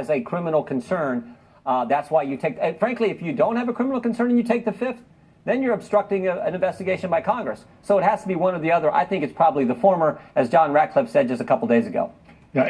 as a criminal concern. That's why you take, frankly, if you don't have a criminal concern and you take the fifth, then you're obstructing an investigation by Congress. So it has to be one or the other. I think it's probably the former, as John Ratcliffe said just a couple days ago. Yeah,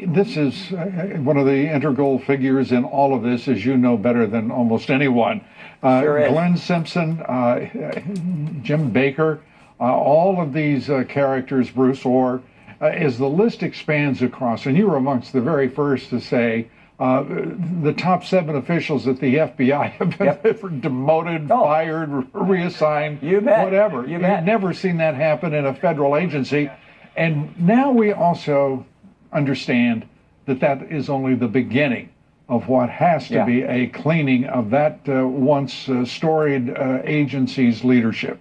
this is one of the integral figures in all of this, as you know better than almost anyone. Sure is. Glenn Simpson, Jim Baker, all of these characters, Bruce Orr, as the list expands across, and you were amongst the very first to say the top 7 officials at the FBI have been demoted, fired, reassigned, whatever. You've never seen that happen in a federal agency. And now we also understand that that is only the beginning of what has to be a cleaning of that once storied agency's leadership.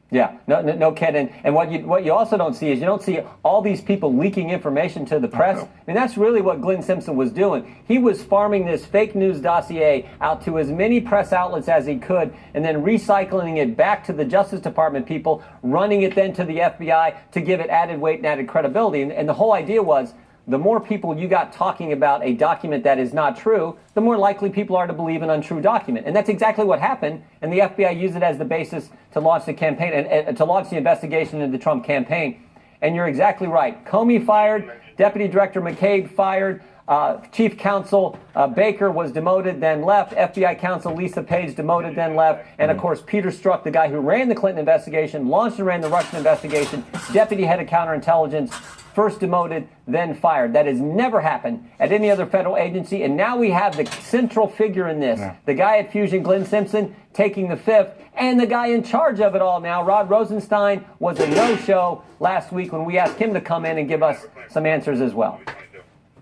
Yeah, no kidding. And what you also don't see is you don't see all these people leaking information to the press. I mean, that's really what Glenn Simpson was doing. He was farming this fake news dossier out to as many press outlets as he could, and then recycling it back to the Justice Department people, running it then to the FBI to give it added weight and added credibility. And the whole idea was, the more people you got talking about a document that is not true, the more likely people are to believe an untrue document. And that's exactly what happened. And the FBI used it as the basis to launch the campaign and to launch the investigation into the Trump campaign. And you're exactly right. Comey fired, Deputy Director McCabe fired, Chief Counsel Baker was demoted, then left. FBI Counsel Lisa Page demoted, then left. And of course, Peter Strzok, the guy who ran the Clinton investigation, launched and ran the Russian investigation, Deputy Head of Counterintelligence, first demoted, then fired. That has never happened at any other federal agency. And now we have the central figure in this, the guy at Fusion, Glenn Simpson, taking the fifth, and the guy in charge of it all now, Rod Rosenstein, was a no-show last week when we asked him to come in and give us some answers as well.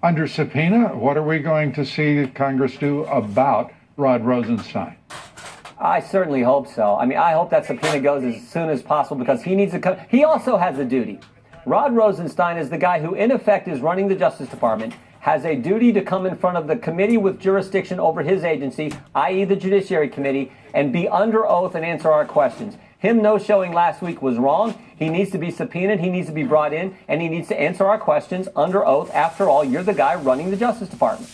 Under subpoena, what are we going to see Congress do about Rod Rosenstein? I certainly hope so. I mean, I hope that subpoena goes as soon as possible because he needs to come. He also has a duty. Rod Rosenstein is the guy who, in effect, is running the Justice Department, has a duty to come in front of the committee with jurisdiction over his agency, i.e. the Judiciary Committee, and be under oath and answer our questions. Him no-showing last week was wrong. He needs to be subpoenaed, he needs to be brought in, and he needs to answer our questions under oath. After all, you're the guy running the Justice Department.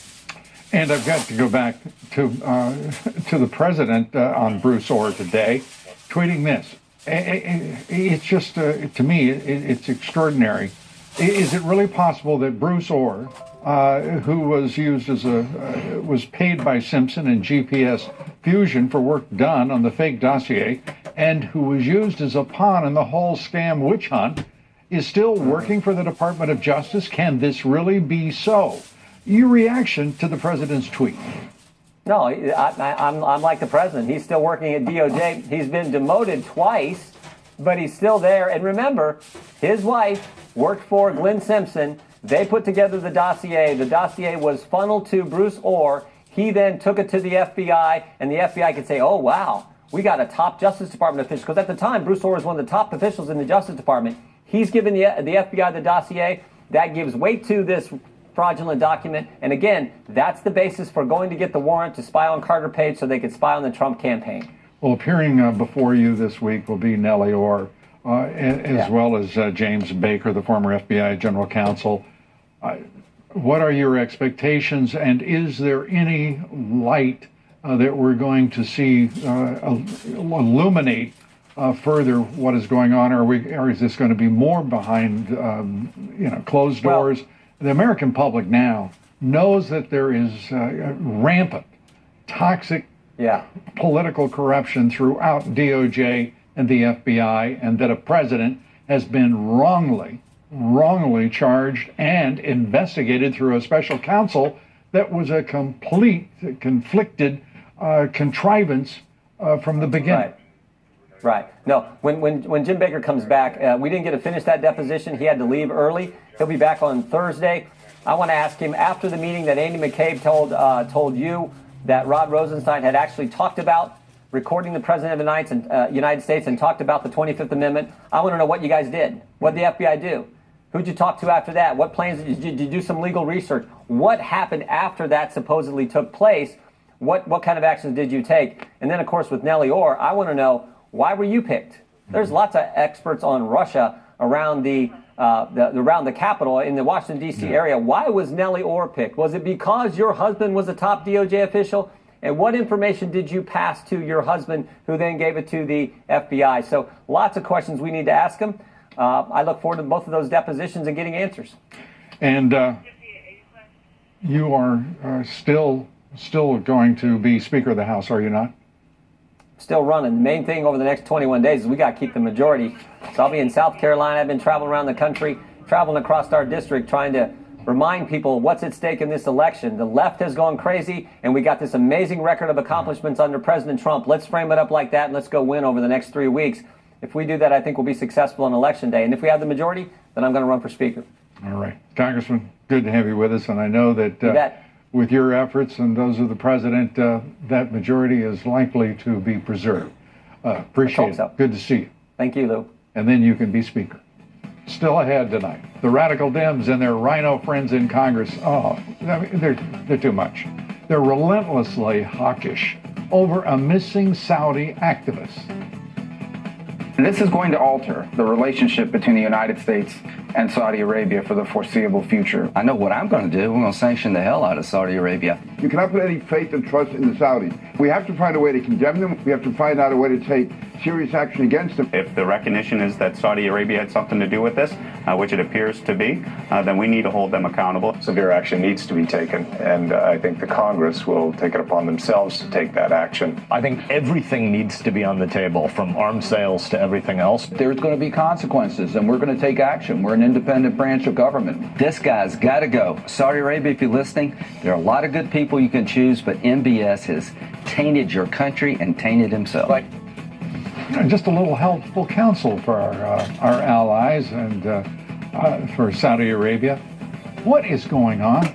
And I've got to go back to the president on Bruce Orr today, tweeting this. It's just, to me, it's extraordinary. Is it really possible that Bruce Orr, who was used as was paid by Simpson and GPS Fusion for work done on the fake dossier, and who was used as a pawn in the whole scam witch hunt, is still working for the Department of Justice? Can this really be so? Your reaction to the president's tweet? No, I'm like the president. He's still working at DOJ. He's been demoted twice, but he's still there. And remember, his wife worked for Glenn Simpson. They put together the dossier. The dossier was funneled to Bruce Orr. He then took it to the FBI, and the FBI could say, oh, wow, we got a top Justice Department official. Because at the time, Bruce Orr was one of the top officials in the Justice Department. He's given the FBI the dossier. That gives weight to this fraudulent document. And again, that's the basis for going to get the warrant to spy on Carter Page so they could spy on the Trump campaign. Well, appearing before you this week will be Nellie Orr, as well as James Baker, the former FBI general counsel. What are your expectations, and is there any light that we're going to see illuminate further what is going on, or is this going to be more behind closed doors? Well, the American public now knows that there is rampant, toxic political corruption throughout DOJ and the FBI, and that a president has been wrongly charged and investigated through a special counsel that was a complete, conflicted contrivance from the beginning. Right. No, when Jim Baker comes back, we didn't get to finish that deposition. He had to leave early. He'll be back on Thursday. I want to ask him, after the meeting that Andy McCabe told you that Rod Rosenstein had actually talked about recording the President of the United States and talked about the 25th Amendment, I want to know what you guys did. What did the FBI do? Who'd you talk to after that? What plans did you do? Some legal research? What happened after that supposedly took place? What kind of actions did you take? And then, of course, with Nellie Orr, I want to know, why were you picked? There's lots of experts on Russia around the around the Capitol in the Washington, D.C. area. Why was Nellie Orr picked? Was it because your husband was a top DOJ official? And what information did you pass to your husband, who then gave it to the FBI? So lots of questions we need to ask him. I look forward to both of those depositions and getting answers. And you are still going to be Speaker of the House, are you not? Still running. The main thing over the next 21 days is we got to keep the majority. So I'll be in South Carolina. I've been traveling around the country, traveling across our district, trying to remind people what's at stake in this election. The left has gone crazy, and we got this amazing record of accomplishments under President Trump. Let's frame it up like that, and let's go win over the next 3 weeks. If we do that, I think we'll be successful on Election Day. And if we have the majority, then I'm going to run for Speaker. All right. Congressman, good to have you with us. And I know that with your efforts and those of the president, that majority is likely to be preserved. Appreciate it. So. Good to see you. Thank you, Lou. And then you can be Speaker. Still ahead tonight. The radical Dems and their rhino friends in Congress. Oh, I mean, they're too much. They're relentlessly hawkish over a missing Saudi activist. This is going to alter the relationship between the United States and Saudi Arabia for the foreseeable future. I know what I'm going to do. We're going to sanction the hell out of Saudi Arabia. You cannot put any faith and trust in the Saudis. We have to find a way to condemn them. We have to find out a way to take serious action against them. If the recognition is that Saudi Arabia had something to do with this, which it appears to be, then we need to hold them accountable. Severe action needs to be taken, and I think the Congress will take it upon themselves to take that action. I think everything needs to be on the table, from arms sales to everything else. There's going to be consequences, and we're going to take action. We're an independent branch of government. This guy's got to go. Saudi Arabia, if you're listening, there are a lot of good people you can choose, but MBS has tainted your country and tainted himself. But just a little helpful counsel for our allies and for Saudi Arabia. What is going on?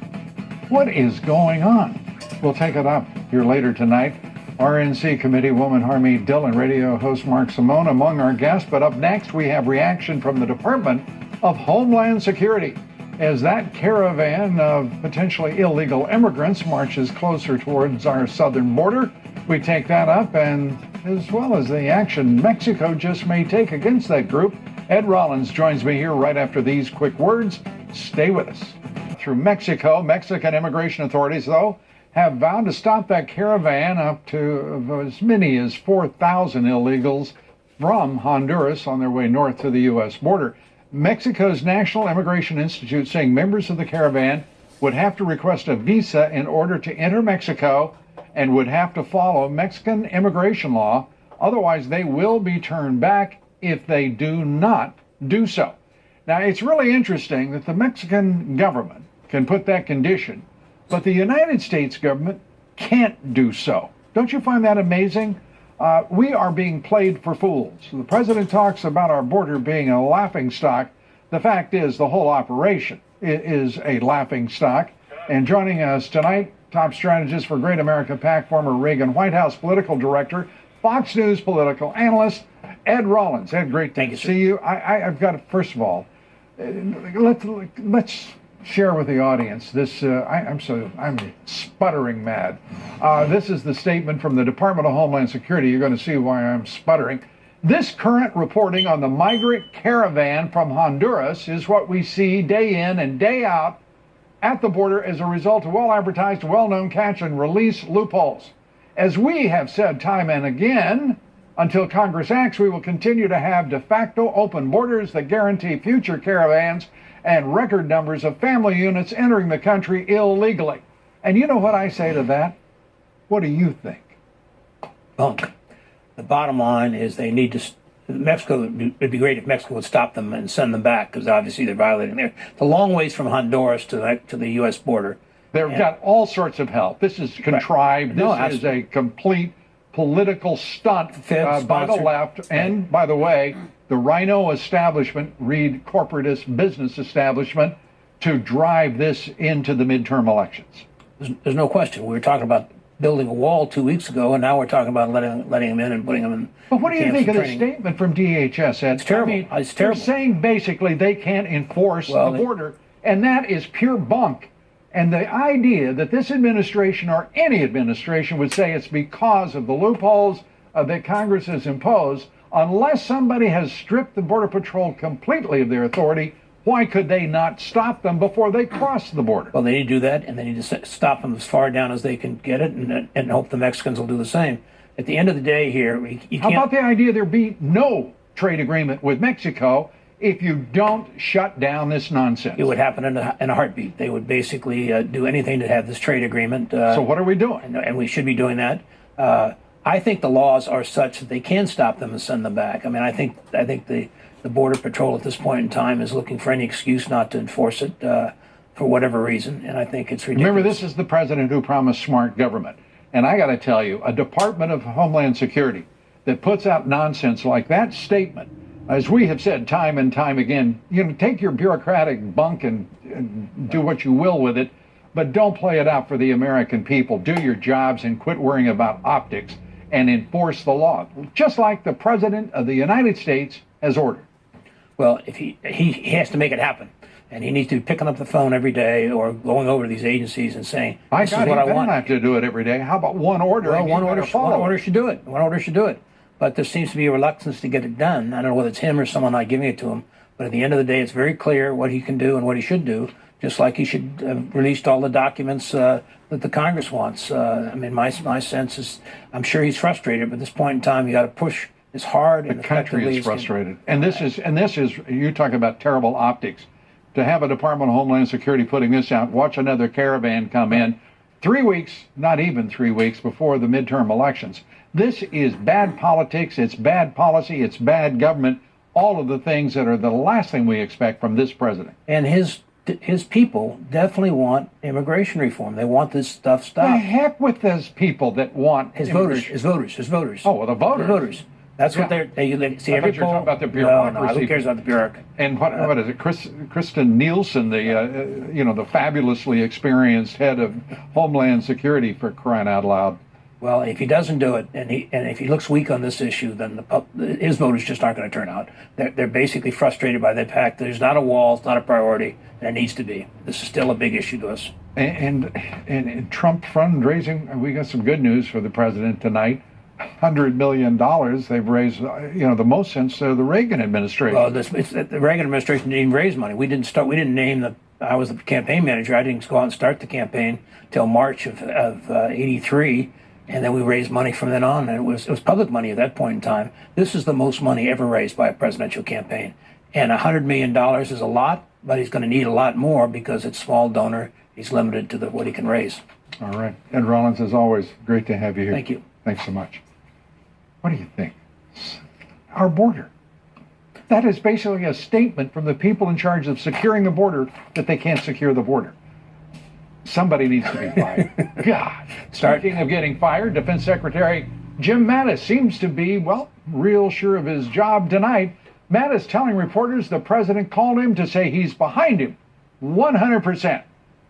What is going on? We'll take it up here later tonight. RNC Committee Woman Harmeet Dillon, radio host Mark Simone among our guests. But up next, we have reaction from the Department of Homeland Security as that caravan of potentially illegal immigrants marches closer towards our southern border. We take that up, and as well as the action Mexico just may take against that group. Ed Rollins joins me here right after these quick words. Stay with us. Through Mexico, Mexican immigration authorities, though, have vowed to stop that caravan up to as many as 4,000 illegals from Honduras on their way north to the U.S. border. Mexico's National Immigration Institute saying members of the caravan would have to request a visa in order to enter Mexico and would have to follow Mexican immigration law. Otherwise, they will be turned back if they do not do so. Now, it's really interesting that the Mexican government can put that condition, but the United States government can't do so. Don't you find that amazing? We are being played for fools. The president talks about our border being a laughingstock. The fact is the whole operation is a laughingstock. And joining us tonight, top strategist for Great America PAC, former Reagan White House political director, Fox News political analyst, Ed Rollins. Ed, great to see you. I've got to, first of all, let's share with the audience this. I'm sputtering mad. This is the statement from the Department of Homeland Security. You're going to see why I'm sputtering. This current reporting on the migrant caravan from Honduras is what we see day in and day out at the border as a result of well-advertised, well-known catch and release loopholes. As we have said time and again, until Congress acts, we will continue to have de facto open borders that guarantee future caravans and record numbers of family units entering the country illegally. And you know what I say to that? What do you think? Bunk. The bottom line is they need to. Mexico, it'd be great if Mexico would stop them and send them back, because obviously they're violating there. It's a long ways from Honduras to the U.S. border. They've got all sorts of help. This is contrived. Right. This is a complete political stunt by the left. And by the way, the rhino establishment, read corporatist business establishment, to drive this into the midterm elections. There's no question. We were talking about building a wall 2 weeks ago, and now we're talking about letting them in and putting them in. But what do you think of the statement from DHS, Ed? It's terrible. I mean, it's terrible. They're saying basically they can't enforce the border, and that is pure bunk. And the idea that this administration or any administration would say it's because of the loopholes that Congress has imposed, unless somebody has stripped the Border Patrol completely of their authority, Why could they not stop them before they cross the border? Well, they need to do that, and they need to stop them as far down as they can get it, and hope the Mexicans will do the same. At the end of the day here, you can't... How about the idea there be no trade agreement with Mexico if you don't shut down this nonsense? It would happen in a heartbeat. They would basically do anything to have this trade agreement. So what are we doing? And we should be doing that. I think the laws are such that they can stop them and send them back. I mean, I think the Border Patrol at this point in time is looking for any excuse not to enforce it for whatever reason, and I think it's ridiculous. Remember, this is the president who promised smart government. And I got to tell you, a Department of Homeland Security that puts out nonsense like that statement, as we have said time and time again, take your bureaucratic bunk and do what you will with it, but don't play it out for the American people. Do your jobs and quit worrying about optics and enforce the law, just like the President of the United States has ordered. Well, if he has to make it happen, and he needs to be picking up the phone every day or going over to these agencies and saying, "This is what I want." I don't have to do it every day. How about one order? Well, one order should do it. One order should do it. But there seems to be a reluctance to get it done. I don't know whether it's him or someone not giving it to him. But at the end of the day, it's very clear what he can do and what he should do. Just like he should have released all the documents that the Congress wants. I mean, my sense is, I'm sure he's frustrated, but at this point in time, you got to push as hard and effectively. The country is frustrated, and this is you talk about terrible optics. To have a Department of Homeland Security putting this out, watch another caravan come in 3 weeks, not even 3 weeks before the midterm elections. This is bad politics. It's bad policy. It's bad government. All of the things that are the last thing we expect from this president. And his people definitely want immigration reform. They want this stuff stopped. The heck with those people that want his voters. Oh, well, the voters. The voters. That's what they see every poll. You're talking about the bureaucracy. No, who cares about the bureaucracy? And what is it? Kristen Nielsen, the fabulously experienced head of Homeland Security, for crying out loud. Well, if he doesn't do it, and if he looks weak on this issue, then his voters just aren't going to turn out. They're basically frustrated by the fact that there's not a wall, it's not a priority, and it needs to be. This is still a big issue to us. And Trump fundraising, we got some good news for the president tonight. $100 million they've raised, the most since the Reagan administration. Well, the Reagan administration didn't even raise money. We didn't name I was the campaign manager. I didn't go out and start the campaign till March of '83. And then we raised money from then on, and it was public money at that point in time. This is the most money ever raised by a presidential campaign. And $100 million is a lot, but he's going to need a lot more because it's small donor. He's limited to what he can raise. All right. Ed Rollins, as always, great to have you here. Thank you. Thanks so much. What do you think? Our border. That is basically a statement from the people in charge of securing the border that they can't secure the border. Somebody needs to be fired. God. Speaking of getting fired, Defense Secretary Jim Mattis seems to be, real sure of his job tonight. Mattis telling reporters the president called him to say he's behind him 100%.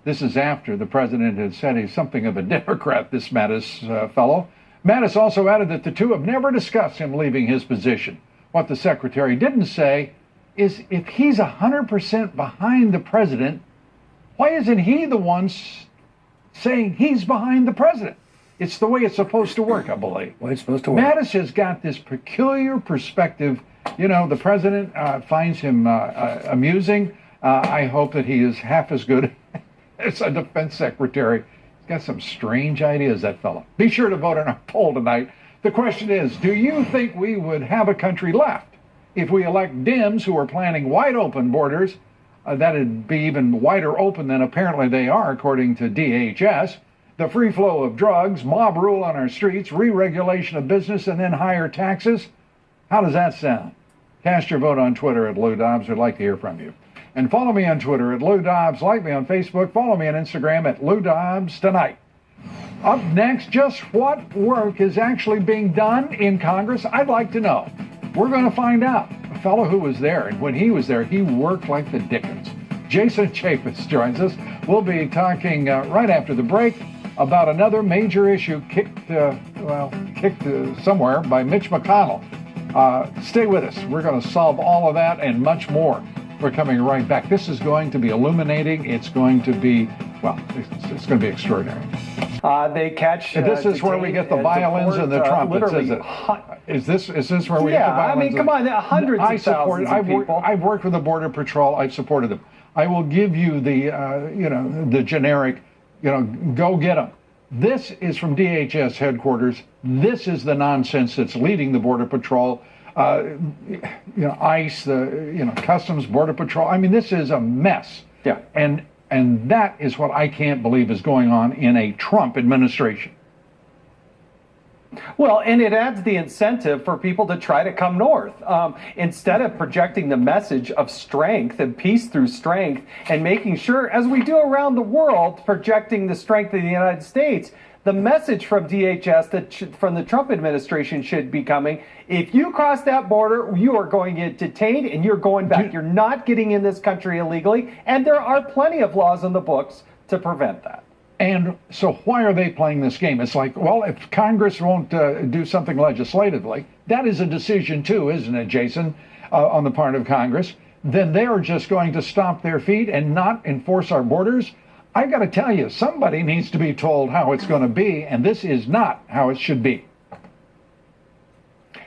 This is after the president had said he's something of a Democrat, this Mattis fellow. Mattis also added that the two have never discussed him leaving his position. What the secretary didn't say is if he's 100% behind the president, why isn't he the one saying he's behind the president? It's the way it's supposed to work, I believe. Well, it's supposed to work. Mattis has got this peculiar perspective. The president finds him amusing. I hope that he is half as good as a defense secretary. He's got some strange ideas, that fellow. Be sure to vote in our poll tonight. The question is, do you think we would have a country left if we elect Dems who are planning wide open borders? That'd be even wider open than apparently they are, according to DHS. The free flow of drugs, mob rule on our streets, re-regulation of business, and then higher taxes. How does that sound? Cast your vote on Twitter at Lou Dobbs. We'd like to hear from you. And follow me on Twitter at Lou Dobbs. Like me on Facebook. Follow me on Instagram at Lou Dobbs Tonight. Up next, just what work is actually being done in Congress? I'd like to know. We're going to find out. A fellow who was there, and when he was there, he worked like the Dickens. Jason Chaffetz joins us. We'll be talking right after the break about another major issue kicked somewhere by Mitch McConnell. Stay with us. We're going to solve all of that and much more. We're coming right back. This is going to be illuminating. It's going to be, it's going to be extraordinary. They catch. This is where we get the violins and the trumpets, is it? Is this where we get the violins? Yeah, I mean, come on, hundreds of thousands of people. I've worked with the Border Patrol. I've supported them. I will give you the, the generic, go get them. This is from DHS headquarters. This is the nonsense that's leading the Border Patrol. ICE, the Customs, Border Patrol. I mean, this is a mess. Yeah. And that is what I can't believe is going on in a Trump administration. Well, and it adds the incentive for people to try to come north. Instead of projecting the message of strength and peace through strength and making sure, as we do around the world, projecting the strength of the United States, the message from DHS, from the Trump administration should be coming, if you cross that border, you are going to get detained and you're going back. You're not getting in this country illegally, and there are plenty of laws on the books to prevent that. And so why are they playing this game? It's like, well, if Congress won't do something legislatively, that is a decision too, isn't it, Jason, on the part of Congress, then they are just going to stomp their feet and not enforce our borders. I got to tell you, somebody needs to be told how it's going to be, and this is not how it should be.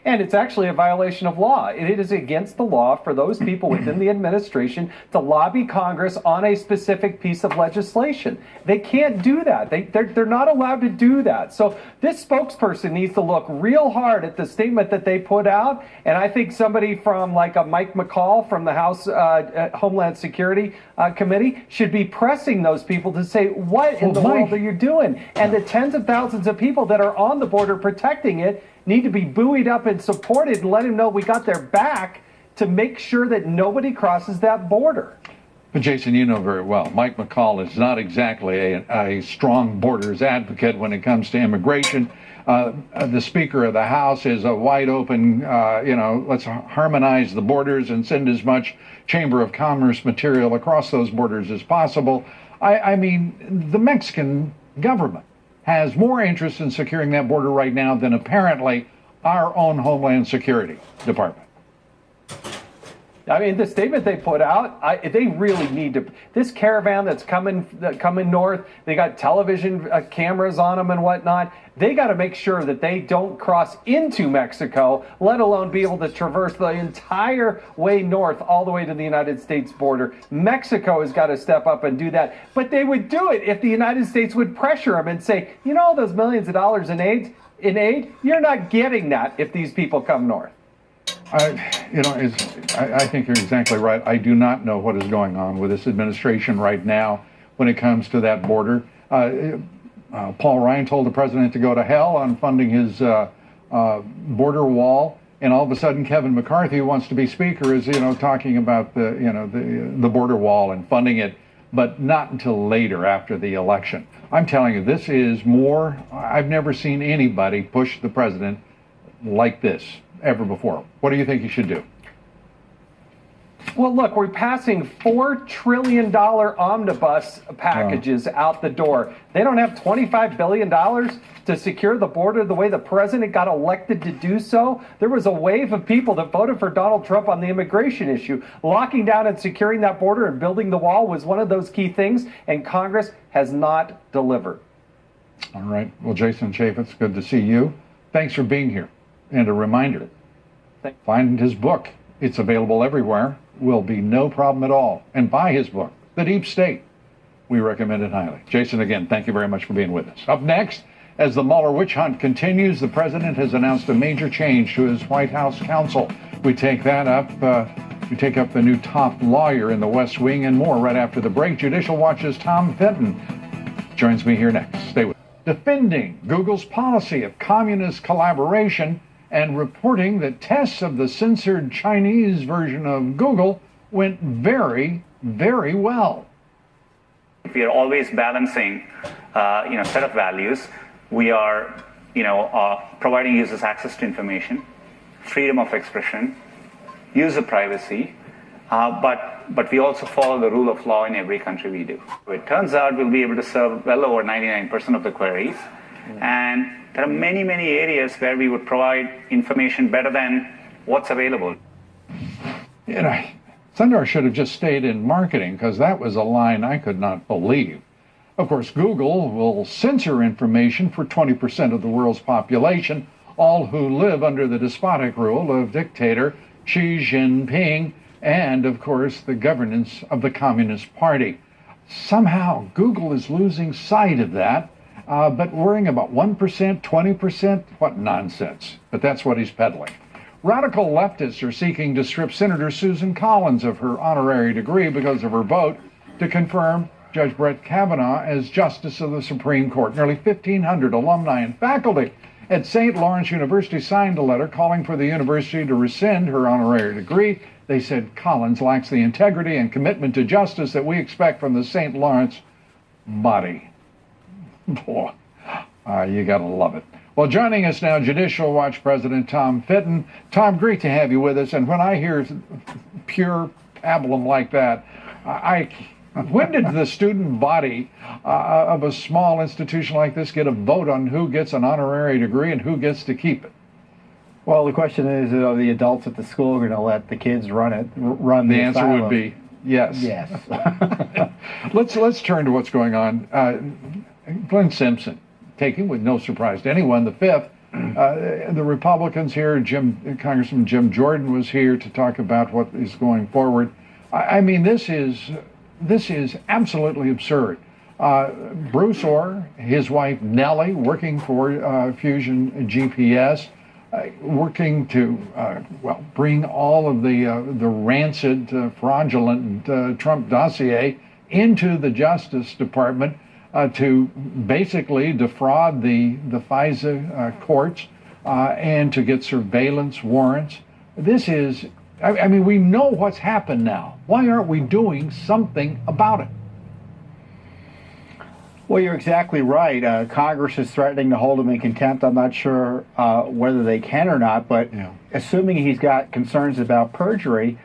And it's actually a violation of law. It is against the law for those people within the administration to lobby Congress on a specific piece of legislation. They can't do that. They're not allowed to do that. So this spokesperson needs to look real hard at the statement that they put out. And I think somebody from like a Mike McCall from the House Homeland Security Committee should be pressing those people to say, what in the world are you doing? And the tens of thousands of people that are on the border protecting it need to be buoyed up and supported and let them know we got their back to make sure that nobody crosses that border. But Jason, you know very well, Mike McCall is not exactly a strong borders advocate when it comes to immigration. The Speaker of the House is a wide open, let's harmonize the borders and send as much Chamber of Commerce material across those borders as possible. I mean, the Mexican government has more interest in securing that border right now than apparently our own Homeland Security Department. I mean, the statement they put out, they really need to. This caravan that's coming north, they got television cameras on them and whatnot. They got to make sure that they don't cross into Mexico, let alone be able to traverse the entire way north all the way to the United States border. Mexico has got to step up and do that. But they would do it if the United States would pressure them and say, all those millions of dollars in aid, you're not getting that if these people come north. I think you're exactly right. I do not know what is going on with this administration right now when it comes to that border. Paul Ryan told the president to go to hell on funding his border wall, and all of a sudden Kevin McCarthy, who wants to be speaker, is talking about the border wall and funding it, but not until later after the election. I'm telling you, this is more. I've never seen anybody push the president like this ever before. What do you think he should do? Well, look, we're passing $4 trillion omnibus packages out the door. They don't have $25 billion to secure the border the way the president got elected to do so. There was a wave of people that voted for Donald Trump on the immigration issue. Locking down and securing that border and building the wall was one of those key things, and Congress has not delivered. All right. Well, Jason Chaffetz, good to see you. Thanks for being here. And a reminder, find his book. It's available everywhere. Will be no problem at all. And buy his book, The Deep State. We recommend it highly. Jason, again, thank you very much for being with us. Up next, as the Mueller witch hunt continues, the president has announced a major change to his White House counsel. We take that up. We take up the new top lawyer in the West Wing and more right after the break. Judicial Watch's Tom Fenton joins me here next. Stay with us. Defending Google's policy of communist collaboration and reporting that tests of the censored Chinese version of Google went very, very well. We are always balancing, set of values. We are, providing users access to information, freedom of expression, user privacy, but we also follow the rule of law in every country we do. It turns out we'll be able to serve well over 99% of the queries, and there are many, many areas where we would provide information better than what's available. Sundar should have just stayed in marketing, because that was a line I could not believe. Of course, Google will censor information for 20% of the world's population, all who live under the despotic rule of dictator Xi Jinping and, of course, the governance of the Communist Party. Somehow, Google is losing sight of that, but worrying about 1%, 20%, what nonsense. But that's what he's peddling. Radical leftists are seeking to strip Senator Susan Collins of her honorary degree because of her vote to confirm Judge Brett Kavanaugh as Justice of the Supreme Court. Nearly 1,500 alumni and faculty at St. Lawrence University signed a letter calling for the university to rescind her honorary degree. They said Collins lacks the integrity and commitment to justice that we expect from the St. Lawrence body. Boy, you gotta love it. Well, joining us now, Judicial Watch President Tom Fitton. Tom, great to have you with us. And when I hear pure pablum like that, when did the student body of a small institution like this get a vote on who gets an honorary degree and who gets to keep it? Well, the question is, are the adults at the school going to let the kids run it? The answer asylum? would be yes. Yes. Let's turn to what's going on. Glenn Simpson, taking, with no surprise to anyone, the fifth. The Republicans here, Congressman Jim Jordan was here to talk about what is going forward. I mean, this is absolutely absurd. Bruce Orr, his wife Nellie, working for Fusion GPS, working to bring all of the rancid, fraudulent Trump dossier into the Justice Department to basically defraud the FISA courts and to get surveillance warrants. This is, I mean, we know what's happened now. Why aren't we doing something about it? Well, you're exactly right. Congress is threatening to hold him in contempt. I'm not sure whether they can or not, but assuming he's got concerns about perjury,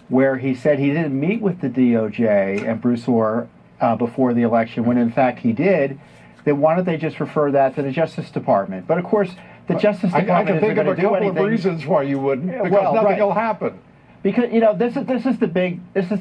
where he said he didn't meet with the DOJ and Bruce Orr before the election, when in fact he did, then why don't they just refer that to the Justice Department? But of course, the Justice Department I can think of a couple anything. of reasons why you wouldn't, because nothing will happen. Because this is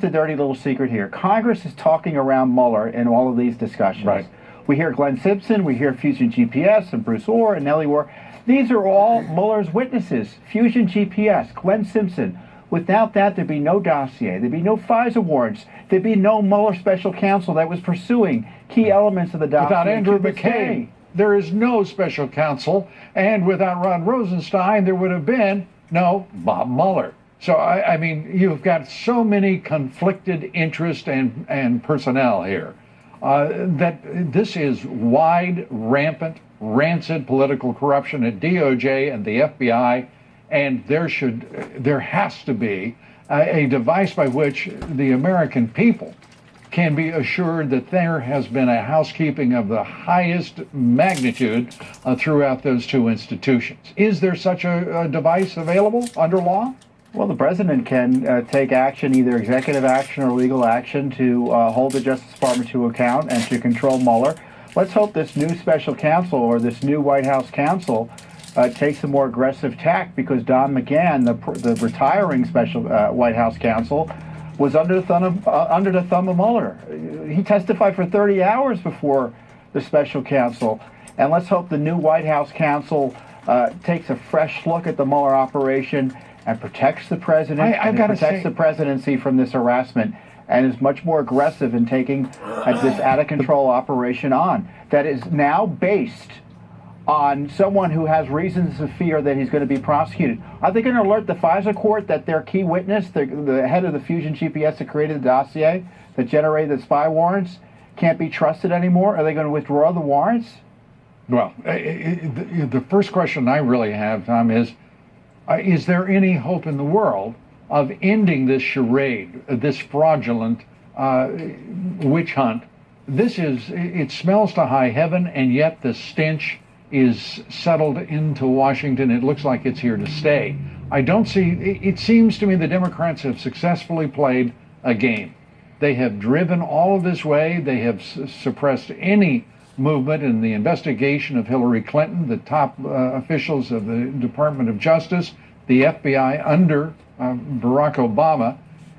the dirty little secret here. Congress is talking around Mueller in all of these discussions. Right. We hear Glenn Simpson, we hear Fusion GPS and Bruce Orr and Nellie Orr. These are all Mueller's witnesses. Fusion GPS, Glenn Simpson. Without that, there'd be no dossier. There'd be no FISA warrants. There'd be no Mueller special counsel that was pursuing key elements of the dossier. Without Andrew McCabe, there is no special counsel. And without Ron Rosenstein, there would have been no Bob Mueller. So, I mean, you've got so many conflicted interests and personnel here that this is wide, rampant, rancid political corruption at DOJ and the FBI. And there has to be a device by which the American people can be assured that there has been a housekeeping of the highest magnitude throughout those two institutions. Is there such a device available under law? Well, the president can take action, either executive action or legal action, to hold the Justice Department to account and to control Mueller. Let's hope this new special counsel or this new White House counsel takes a more aggressive tack, because Don McGahn, the retiring special White House counsel, was under the thumb of Mueller. He testified for 30 hours before the special counsel. And let's hope the new White House counsel takes a fresh look at the Mueller operation and protects the president and protects the presidency from this harassment, and is much more aggressive in taking this out-of-control operation on that is now based on someone who has reasons to fear that he's going to be prosecuted. Are they going to alert the FISA court that their key witness, the head of the Fusion GPS that created the dossier that generated the spy warrants, can't be trusted anymore? Are they going to withdraw the warrants? Well, the first question I really have, Tom, is there any hope in the world of ending this charade, this fraudulent witch hunt? It smells to high heaven, and yet the stench is settled into Washington. It looks like it's here to stay. It seems to me the Democrats have successfully played a game. They have driven all of this way. They have suppressed any movement in the investigation of Hillary Clinton, the top officials of the Department of Justice, the FBI under Barack Obama,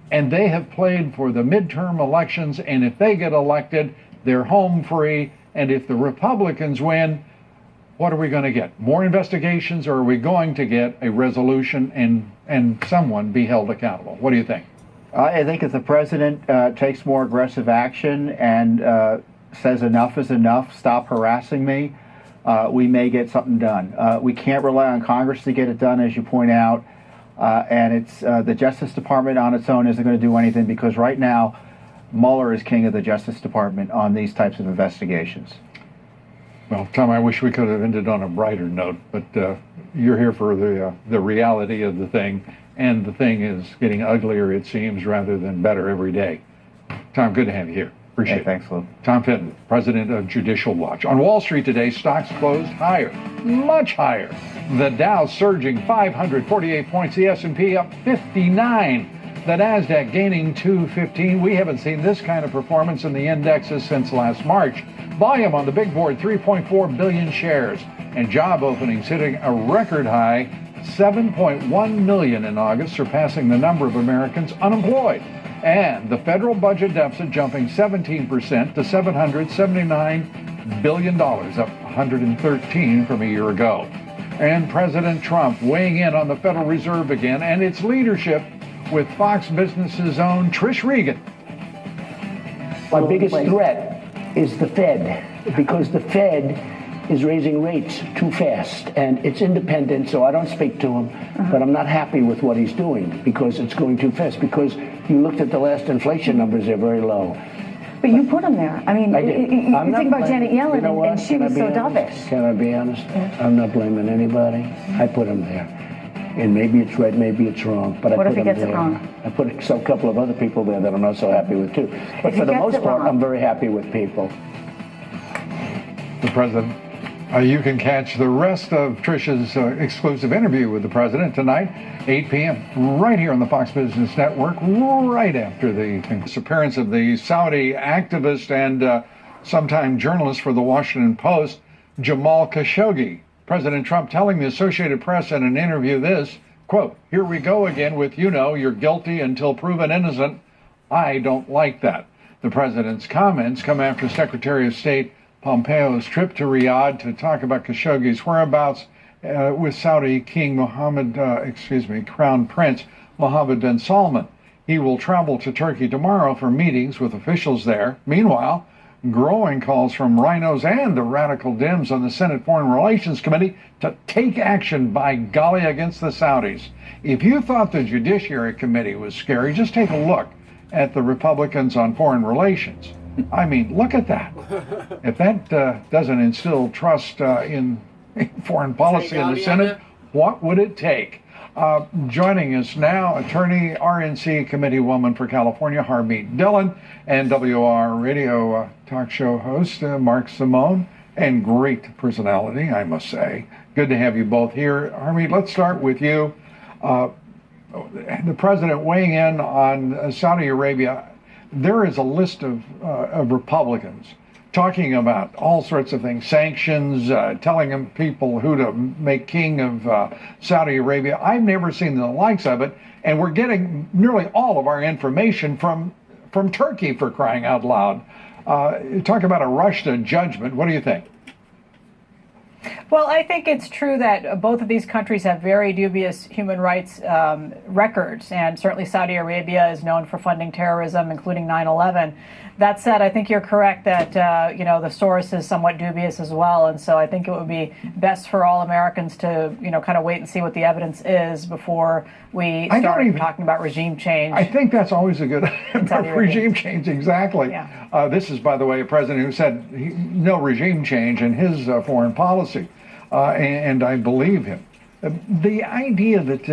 and they have played for the midterm elections, and if they get elected, they're home free, and if the Republicans win, what are we going to get? More investigations, or are we going to get a resolution and someone be held accountable? What do you think? I think if the president takes more aggressive action and says enough is enough, stop harassing me, we may get something done. We can't rely on Congress to get it done, as you point out, and it's the Justice Department on its own isn't going to do anything, because right now Mueller is king of the Justice Department on these types of investigations. Well, Tom, I wish we could have ended on a brighter note, but you're here for the reality of the thing, and the thing is getting uglier, it seems, rather than better every day. Tom, good to have you here. Appreciate it. Thanks, Lou. Tom Fitton, president of Judicial Watch. On Wall Street today, stocks closed higher, much higher. The Dow surging 548 points, the S&P up 59, the Nasdaq gaining 215. We haven't seen this kind of performance in the indexes since last March. Volume on the big board, 3.4 billion shares, and job openings hitting a record high, 7.1 million in August, surpassing the number of Americans unemployed. And the federal budget deficit jumping 17% to $779 billion, up 113 from a year ago. And President Trump weighing in on the Federal Reserve again and its leadership with Fox Business's own Trish Regan. My biggest threat is the Fed, because the Fed is raising rates too fast, and it's independent, so I don't speak to him, but I'm not happy with what he's doing because it's going too fast, because you looked at the last inflation numbers, they're very low. But you put him there. I mean, I did. you think about Janet Yellen, You know what? and she Can I was be so honest? dovish. Can I be honest? I'm not blaming anybody. I put him there. And maybe it's right, maybe it's wrong, but What I if put he him gets it there. wrong? I put a couple of other people there that I'm not so happy with too. But If he for the gets most it part, wrong. I'm very happy with people. The president. You can catch the rest of Trish's exclusive interview with the president tonight, 8 p.m., right here on the Fox Business Network, right after the disappearance of the Saudi activist and sometime journalist for the Washington Post, Jamal Khashoggi. President Trump telling the Associated Press in an interview this, quote, "Here we go again with, you're guilty until proven innocent. I don't like that." The president's comments come after Secretary of State Pompeo's trip to Riyadh to talk about Khashoggi's whereabouts with Saudi King Crown Prince Mohammed bin Salman. He will travel to Turkey tomorrow for meetings with officials there. Meanwhile, growing calls from rhinos and the radical Dems on the Senate Foreign Relations Committee to take action, by golly, against the Saudis. If you thought the Judiciary Committee was scary, just take a look at the Republicans on foreign relations. I mean, look at that. If that doesn't instill trust in foreign policy in the Senate, what would it take? Joining us now, attorney, RNC committee woman for California, Harmeet Dillon, and WR radio talk show host, Mark Simone, and great personality, I must say. Good to have you both here. Harmeet, let's start with you. The president weighing in on Saudi Arabia. There is a list of Republicans talking about all sorts of things, sanctions, telling them people who to make king of Saudi Arabia. I've never seen the likes of it, and we're getting nearly all of our information from Turkey, for crying out loud. Talk about a rush to judgment. What do you think? Well, I think it's true that both of these countries have very dubious human rights records, and certainly Saudi Arabia is known for funding terrorism, including 9/11. That said, I think you're correct that the source is somewhat dubious as well, and so I think it would be best for all Americans to kind of wait and see what the evidence is before we start talking about regime change. I think that's always a good regime change. Exactly. Yeah. This is, by the way, a president who said no regime change in his foreign policy, and I believe him. The idea that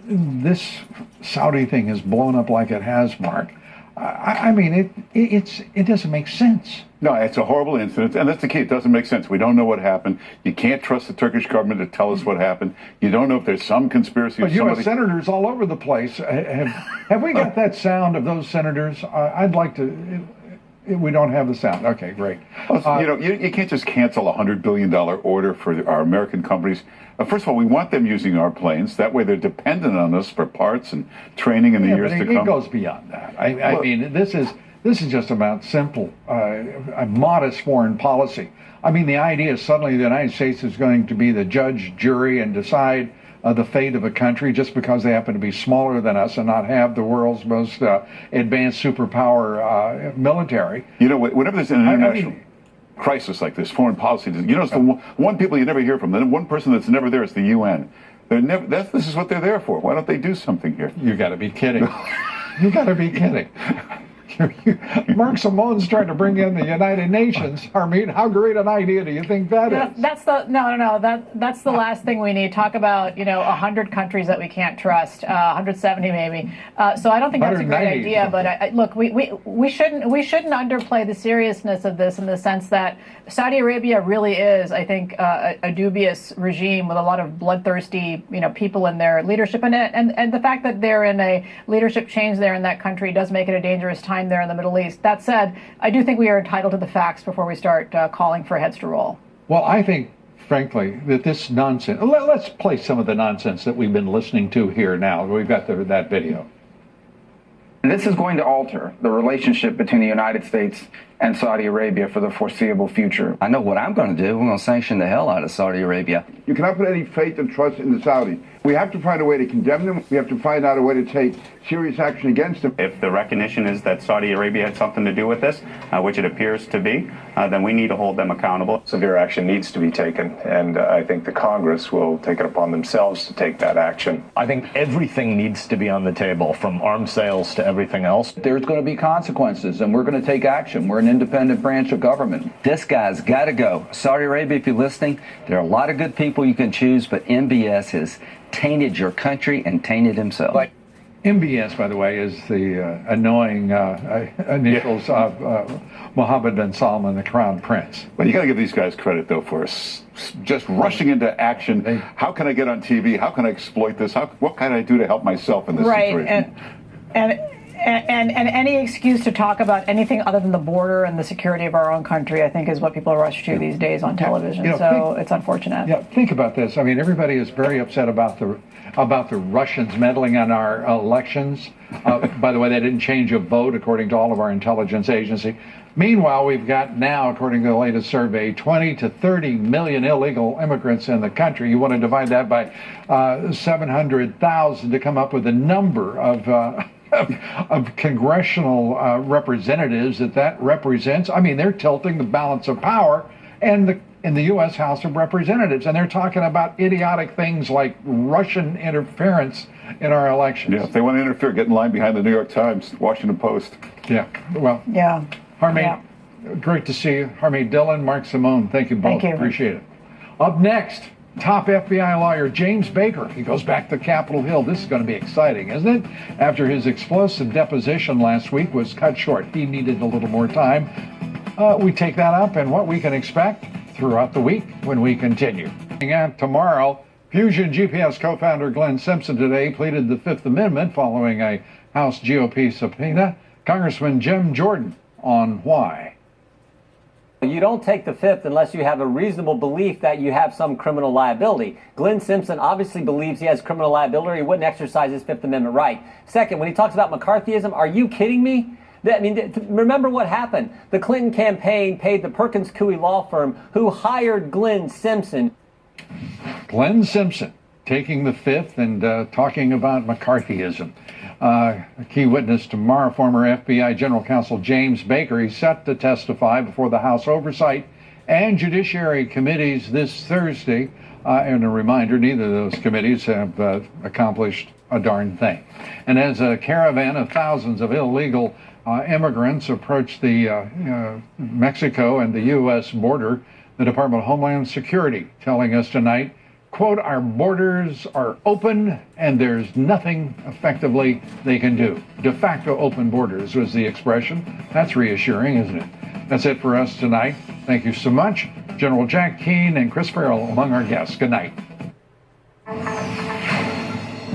this Saudi thing has blown up like it has, Mark. I mean, it doesn't make sense. No, it's a horrible incident, and that's the key. It doesn't make sense. We don't know what happened. You can't trust the Turkish government to tell us what happened. You don't know if there's some conspiracy. But U.S. senators all over the place. Have we got that sound of those senators? I'd like to. We don't have the sound. Okay, great. Well, you can't just cancel a $100 billion order for our American companies. First of all, we want them using our planes. That way they're dependent on us for parts and training in the years to come. It goes beyond that. I mean, this This is just about simple, a modest foreign policy. I mean, the idea suddenly the United States is going to be the judge, jury, and decide the fate of a country just because they happen to be smaller than us and not have the world's most advanced superpower military. You know, whenever there's an international crisis like this, foreign policy, you know, it's the one people you never hear from. The one person that's never there is the UN. They're never. This is what they're there for. Why don't they do something here? You got to be kidding. You got to be kidding. Mark Simone's trying to bring in the United Nations. I mean, how great an idea do you think that is? That's the that's the last thing we need. Talk about 100 countries that we can't trust, 170 maybe. So I don't think that's a great idea. But look, we shouldn't underplay the seriousness of this in the sense that Saudi Arabia really is, I think, a dubious regime with a lot of bloodthirsty people in their leadership, and the fact that they're in a leadership change there in that country does make it a dangerous time there in the Middle East. That said, I do think we are entitled to the facts before we start calling for heads to roll. Well, I think, frankly, that this nonsense, let's play some of the nonsense that we've been listening to here now. We've got that video. This is going to alter the relationship between the United States and Saudi Arabia for the foreseeable future. I know what I'm going to do. We're going to sanction the hell out of Saudi Arabia. You cannot put any faith and trust in the Saudis. We have to find a way to condemn them. We have to find out a way to take serious action against them. If the recognition is that Saudi Arabia had something to do with this, which it appears to be, then we need to hold them accountable. Severe action needs to be taken, and I think the Congress will take it upon themselves to take that action. I think everything needs to be on the table, from arms sales to everything else. There's going to be consequences, and we're going to take action. We're an independent branch of government. This guy's got to go. Saudi Arabia, if you're listening, there are a lot of good people you can choose, but MBS has tainted your country and tainted himself. MBS, by the way, is the annoying initials of Mohammed bin Salman, the Crown Prince. But you got to give these guys credit, though, for just rushing into action. How can I get on TV? How can I exploit this? What can I do to help myself in this situation? And any excuse to talk about anything other than the border and the security of our own country, I think, is what people rush to these days on television. It's unfortunate. Yeah, think about this. I mean, everybody is very upset about the Russians meddling on our elections. By the way, they didn't change a vote, according to all of our intelligence agency. Meanwhile, we've got now, according to the latest survey, 20 to 30 million illegal immigrants in the country. You want to divide that by 700,000 to come up with a number of congressional representatives that represents. I mean, they're tilting the balance of power in the U.S. House of Representatives, and they're talking about idiotic things like Russian interference in our elections. Yeah, if they want to interfere, get in line behind the New York Times, Washington Post. Yeah, well, yeah. Harmeet, great to see you. Harmeet Dillon, Mark Simone, thank you both. Thank you. Appreciate it. Up next, top FBI lawyer James Baker. He goes back to Capitol Hill. This is going to be exciting, isn't it? After his explosive deposition last week was cut short. He needed a little more time. We take that up and what we can expect throughout the week when we continue. And tomorrow, Fusion GPS co-founder Glenn Simpson today pleaded the Fifth Amendment following a House GOP subpoena. Congressman Jim Jordan on why. You don't take the Fifth unless you have a reasonable belief that you have some criminal liability. Glenn Simpson obviously believes he has criminal liability. He wouldn't exercise his Fifth Amendment right. Second, when he talks about McCarthyism, are you kidding me? Remember what happened. The Clinton campaign paid the Perkins Coie law firm who hired Glenn Simpson. Glenn Simpson taking the Fifth and talking about McCarthyism. A key witness tomorrow, former FBI General Counsel James Baker. He's set to testify before the House Oversight and Judiciary Committees this Thursday. And a reminder, neither of those committees have accomplished a darn thing. And as a caravan of thousands of illegal immigrants approach the Mexico and the U.S. border, the Department of Homeland Security telling us tonight, quote, our borders are open and there's nothing effectively they can do. De facto open borders was the expression. That's reassuring, isn't it? That's it for us tonight. Thank you so much. General Jack Keane and Chris Farrell among our guests. Good night.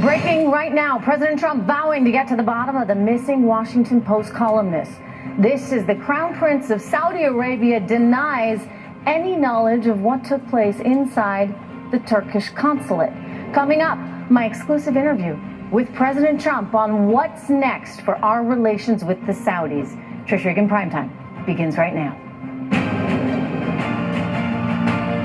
Breaking right now, President Trump vowing to get to the bottom of the missing Washington Post columnist. This is the Crown Prince of Saudi Arabia denies any knowledge of what took place inside the Turkish consulate. Coming up, my exclusive interview with President Trump on what's next for our relations with the Saudis. Trish Regan Primetime begins right now.